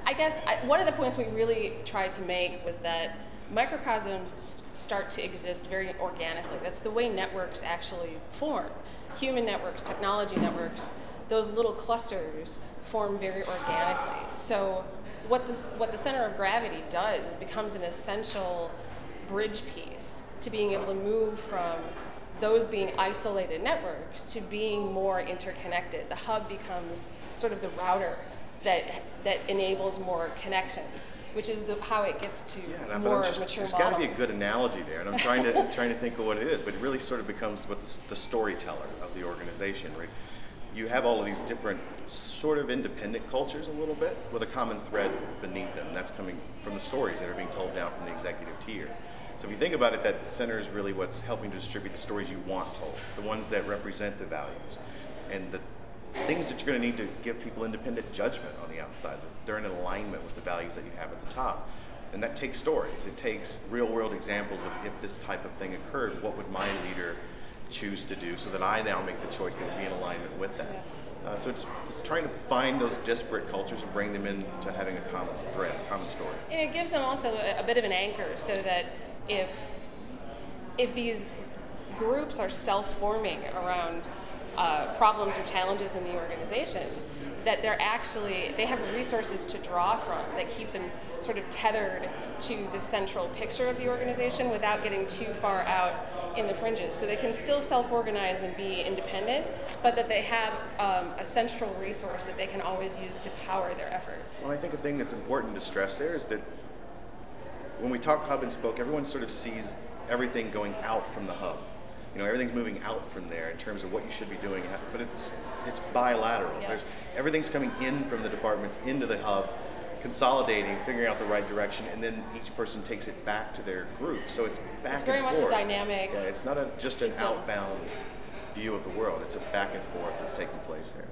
I guess one of the points we really tried to make was that microcosms start to exist very organically. That's the way networks actually form. Human networks, technology networks, those little clusters form very organically. So what the center of gravity does is becomes an essential bridge piece to being able to move from those being isolated networks to being more interconnected. The hub becomes sort of the router that enables more connections, which is how it gets to more mature models. There's got to be a good analogy there, and I'm trying to think of what it is, but it really sort of becomes what the storyteller of the organization, right? You have all of these different sort of independent cultures a little bit with a common thread beneath them, and that's coming from the stories that are being told down from the executive tier. So if you think about it, that center is really what's helping to distribute the stories you want told, the ones that represent the values, and the things that you're going to need to give people independent judgment on the outside. They're in alignment with the values that you have at the top. And that takes stories. It takes real-world examples of if this type of thing occurred, what would my leader choose to do so that I now make the choice that would be in alignment with that. So it's trying to find those disparate cultures and bring them into having a common thread, a common story. And it gives them also a bit of an anchor so that if these groups are self-forming around problems or challenges in the organization, that they have resources to draw from that keep them sort of tethered to the central picture of the organization without getting too far out in the fringes. So they can still self-organize and be independent, but that they have a central resource that they can always use to power their efforts. Well, I think a thing that's important to stress there is that when we talk hub and spoke, everyone sort of sees everything going out from the hub. You know, everything's moving out from there in terms of what you should be doing, but it's bilateral. Yes. Everything's coming in from the departments into the hub, consolidating, figuring out the right direction, and then each person takes it back to their group. So it's back and forth. It's very much a dynamic. Yeah, it's not just an outbound view of the world. It's a back and forth that's taking place there.